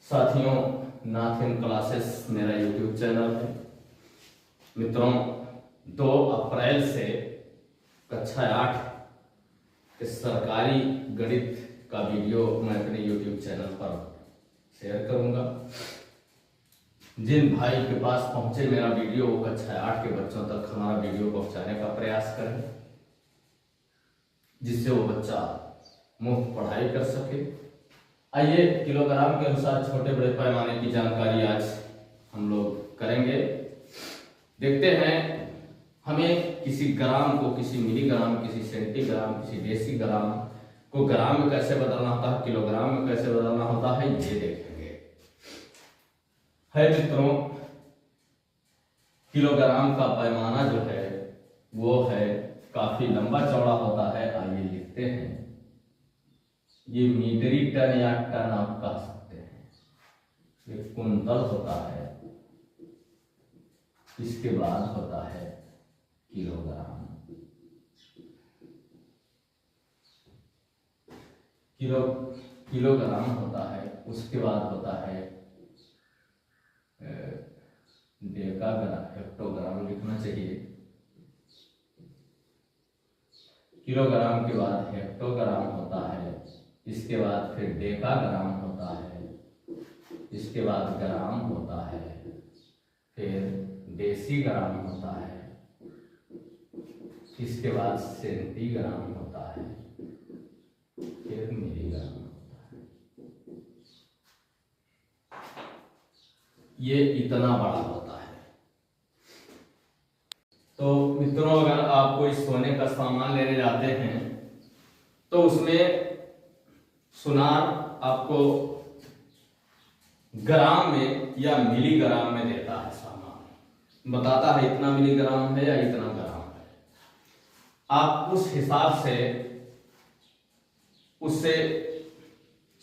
साथियों, नाथ इन क्लासेस मेरा YouTube channel है। मित्रों, 2 अप्रैल से कक्षा 8 के सरकारी गणित का वीडियो मैं अपने यूट्यूब चैनल पर शेयर करूंगा। जिन भाई के पास पहुंचे मेरा वीडियो, वो कक्षा 8 के बच्चों तक हमारा वीडियो पहुंचाने का प्रयास करें, जिससे वो बच्चा मुफ्त पढ़ाई कर सके। आइए, किलोग्राम के अनुसार छोटे बड़े पैमाने की जानकारी आज हम लोग करेंगे। देखते हैं हमें किसी ग्राम को किसी मिलीग्राम, किसी सेंटीग्राम, किसी डेसीग्राम को ग्राम में कैसे बदलना होता है, किलोग्राम में कैसे बदलना होता है, ये देखेंगे। है मित्रों, किलोग्राम का पैमाना जो है वो है काफी लंबा चौड़ा होता है। आइए लिखते हैं, ये मीटरी टन या टन आप कह सकते हैं। ये कुंतल होता है, इसके बाद होता है किलोग्राम। किलोग्राम होता है, उसके बाद होता है डेकाग्राम, हेक्टोग्राम लिखना चाहिए। किलोग्राम के बाद हेक्टोग्राम होता है, इसके बाद फिर डेकाग्राम होता है, इसके बाद ग्राम होता है, फिर डेसीग्राम होता है, इसके बाद सेंटीग्राम होता है, फिर मिलीग्राम होता है। ये इतना बड़ा होता है। तो मित्रों, अगर आप कोई सोने का सामान लेने जाते हैं तो उसमें सुनार आपको ग्राम में या मिलीग्राम में देता है, सामान बताता है इतना मिलीग्राम है या इतना ग्राम है। आप उस हिसाब से उससे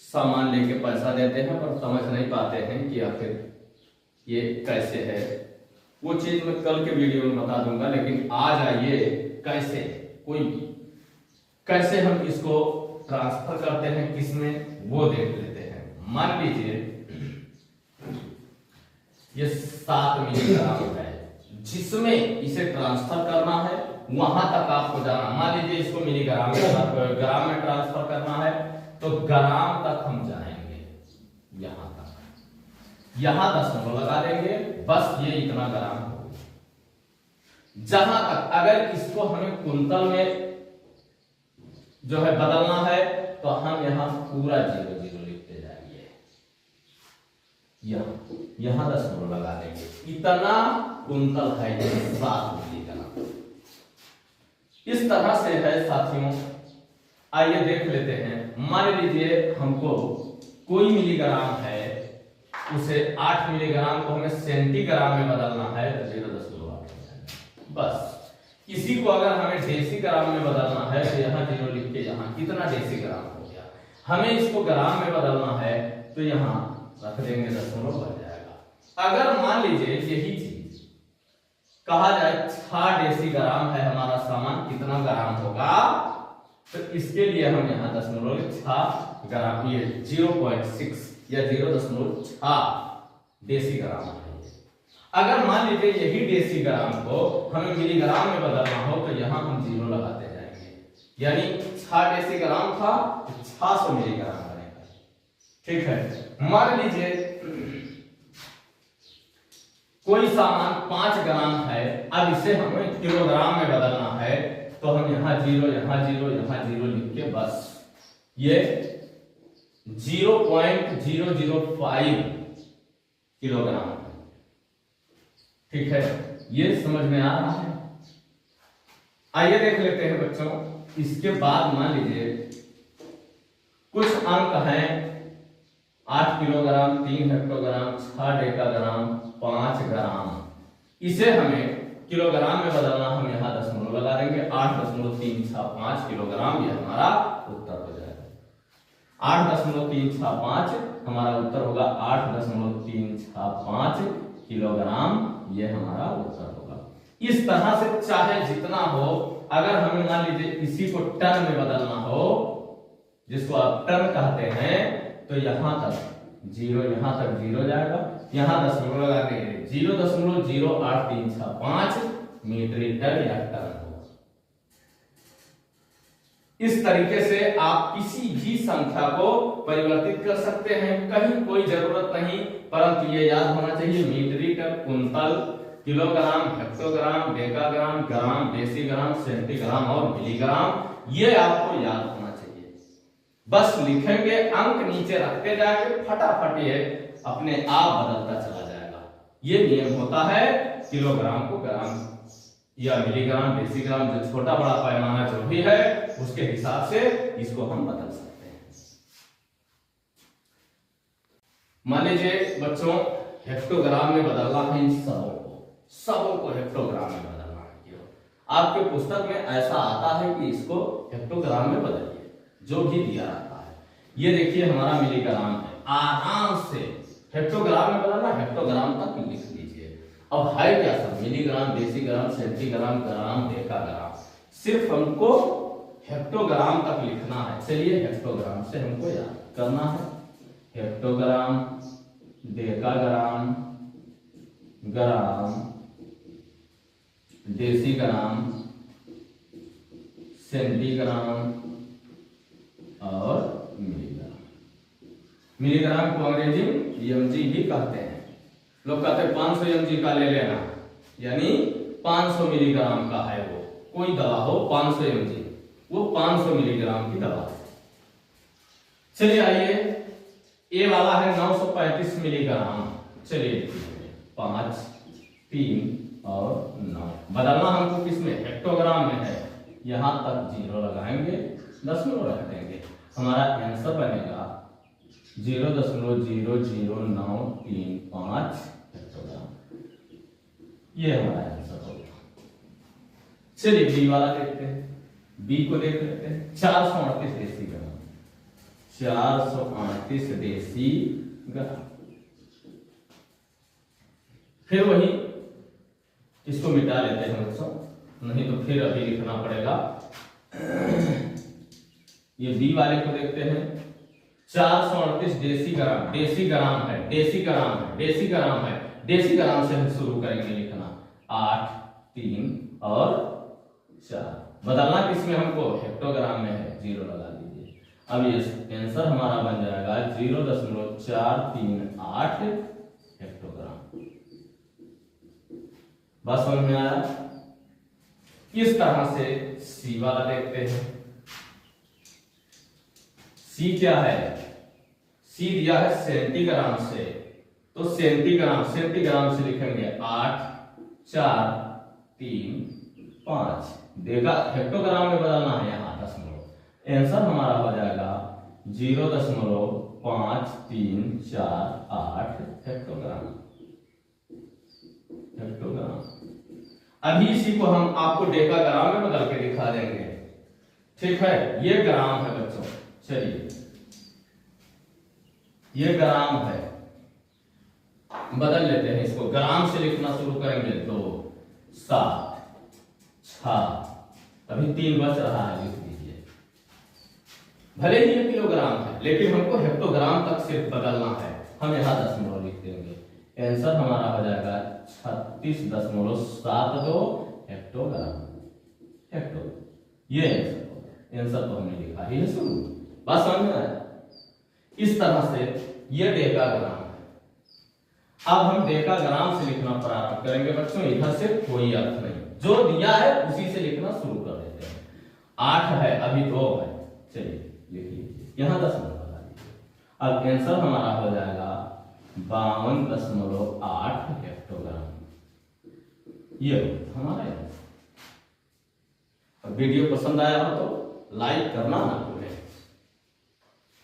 सामान लेके पैसा देते हैं, पर समझ नहीं पाते हैं कि आखिर ये कैसे है। वो चीज मैं कल के वीडियो में बता दूंगा, लेकिन आज आइए कैसे हम इसको ट्रांसफर करते हैं किसमें, वो देख लेते हैं। मान लीजिए ये 7 मिलीग्राम है, जिसमें इसे ट्रांसफर करना है, वहां तक आपको जाना। मान लीजिए इसको मिलीग्राम में ग्राम में ट्रांसफर करना है, तो ग्राम तक हम जाएंगे, यहां तक, यहां दशमलव लगा देंगे, बस ये इतना ग्राम हो। जहां तक अगर इसको हमें कुंतल में जो है बदलना है, तो हम यहां पूरा 0 0 लिखते जाएंगे, यहां दशमलव लगा देंगे। इतना कुंतल है, 7 मिलीग्राम। इस तरह से है साथियों। आइए देख लेते हैं। मान लीजिए हमको कोई मिलीग्राम है, उसे 8 मिलीग्राम को हमें सेंटीग्राम में बदलना है, तो 0.8 बस। इसी को अगर हमें डेसीग्राम में बदलना है, तो यहाँ 0 लिख के यहाँ कितना डेसीग्राम हो गया। हमें इसको ग्राम में बदलना है, तो यहाँ रख देंगे, दशमलव बन जाएगा। अगर मान लीजिए यही चीज कहा जाए 6 डेसीग्राम है हमारा सामान, कितना ग्राम होगा, तो इसके लिए हम यहाँ दशमलव 6 ग्राम, ये 0.6 या 0.6 डेसीग्राम है। अगर मान लीजिए यही डेसीग्राम को हमें मिलीग्राम में बदलना हो, तो यहां हम 0 लगाते जाएंगे, यानी 6 डेसीग्राम था, 600 मिलीग्राम बनेगा। ठीक है। मान लीजिए कोई सामान 5 ग्राम है, अब इसे हमें किलोग्राम में बदलना है, तो हम यहाँ 0 यहाँ 0 यहाँ 0 लिख के बस ये 0.005 किलोग्राम। ठीक है, ये समझ में आ रहा है। आइए देख लेते हैं बच्चों। इसके बाद मान लीजिए कुछ अंक हैं, 8 किलोग्राम, 3 हेक्टोग्राम, 6 डेकाग्राम, 5 ग्राम। इसे हमें किलोग्राम में बदलना, हम यहाँ दशमलव लगा देंगे, 8.365 किलोग्राम, ये हमारा उत्तर हो जाएगा। 8.365 हमारा उत्तर होगा, 8.365 किलोग्राम, ये हमारा उत्तर होगा। इस तरह से चाहे जितना हो, अगर हमें मान लीजिए इसी को टन में बदलना हो, जिसको आप टन कहते हैं, तो यहां तक जीरो, यहां तक जीरो जाएगा, यहां दशमलव लगा देंगे, 0.08365 मीटर या टन होगा। इस तरीके से आप किसी भी संख्या को परिवर्तित कर सकते हैं, कहीं कोई जरूरत नहीं, परंतु ये याद होना चाहिए मीट्रिक, कुंतल, kilogram, hectogram, decagram, gram, decigram, centigram और मिलीग्राम, ये आपको याद होना चाहिए। बस लिखेंगे, अंक नीचे रखते जाएंगे, फटाफट ये अपने आप बदलता चला जाएगा। ये नियम होता है किलोग्राम को ग्राम या मिलीग्राम, डेसीग्राम, जो छोटा बड़ा पैमाना जो भी है उसके हिसाब से इसको हम बदल सकते हैं। मान लीजिए बच्चों हेक्टोग्राम में बदलना है इन सबों को हेक्टोग्राम में बदलना है। आपके पुस्तक में ऐसा आता है कि इसको हेक्टोग्राम में बदलिए, जो भी दिया रहता है। ये देखिए हमारा मिलीग्राम है, आराम से हेक्टोग्राम में बदलना, हेक्टोग्राम तक लिख लीजिए। अब है क्या सब, मिलीग्राम, डेसीग्राम, सेंटीग्राम, ग्राम, डेकाग्राम, सिर्फ हमको हेक्टोग्राम तक लिखना है। चलिए हेक्टोग्राम से हमको याद करना है, hectogram, decagram, gram, decigram, centigram और मिलीग्राम। मिलीग्राम को अंग्रेजी में mg भी कहते हैं। लोग कहते हैं 500 mg का ले लेना, यानी 500 मिलीग्राम का है वो, कोई दवा हो 500 mg, वो 500 मिलीग्राम की दवा है। चलिए आइए, ए वाला है 935 मिलीग्राम। चलिए 5, 3 और 9 बदलना हमको किसमें, हेक्टोग्राम में है, यहां तक जीरो लगाएंगे, दशमलव रख देंगे, हमारा आंसर बनेगा 0.00935 हेक्टोग्राम। ये हमारा आंसर होगा। चलिए बी वाला देखते हैं, बी को देख लेते हैं, 438 डेसीग्राम, 438 डेसीग्राम। फिर वही इसको मिटा लेते हैं बच्चों, नहीं तो फिर अभी लिखना पड़ेगा। ये बी वाले को देखते हैं, 438 डेसीग्राम, डेसीग्राम है, डेसीग्राम है, डेसीग्राम है, डेसीग्राम से हम शुरू करेंगे लिखना, 8, 3 और 4। बदलना किसमें हमको, हेक्टोग्राम में है, जीरो लगा दीजिए। अब ये आंसर हमारा बन जाएगा 0.438 हेक्टोग्राम। बस समझ में आया। इस तरह से सी वाला देखते हैं। सी क्या है, सी दिया है सेंटीग्राम से, तो सेंटीग्राम से लिखेंगे 8, 4, 3, 5। देगा हेक्टोग्राम में बदलना है, यहाँ दशमलव, आंसर हमारा हो जाएगा 0.5348 हेक्टोग्राम। अभी इसी को हम आपको डेकाग्राम में बदल के दिखा देंगे, ठीक है। ये ग्राम है बच्चों, चलिए ये ग्राम है, बदल लेते हैं इसको, ग्राम से लिखना शुरू करेंगे, 2, 7, 6, अभी 3 बच रहा है, लिख दीजिए। भले ही ये किलोग्राम है, लेकिन हमको हेक्टोग्राम तक सिर्फ बदलना है, हम यहाँ दशमलव लिख देंगे, आंसर हमारा हो जाएगा 36.72 हेक्टोग्राम। ये आंसर तो हमने लिखा ही है शुरू, बात समझ में आया। इस तरह से ये डेकाग्राम है। अब हम डेकाग्राम से लिखना प्रारंभ करेंगे बच्चों, इधर से कोई अर्थ नहीं, जो दिया है उसी से लिखना शुरू कर देते हैं। 8 है, अभी 2 है, चलिए लिखिए, यहाँ 10 लगा दीजिए। अब आंसर हमारा हो जाएगा 52.8 हेक्टोग्राम। ये हमारा आंसर। वीडियो पसंद आया हो तो लाइक करना ना।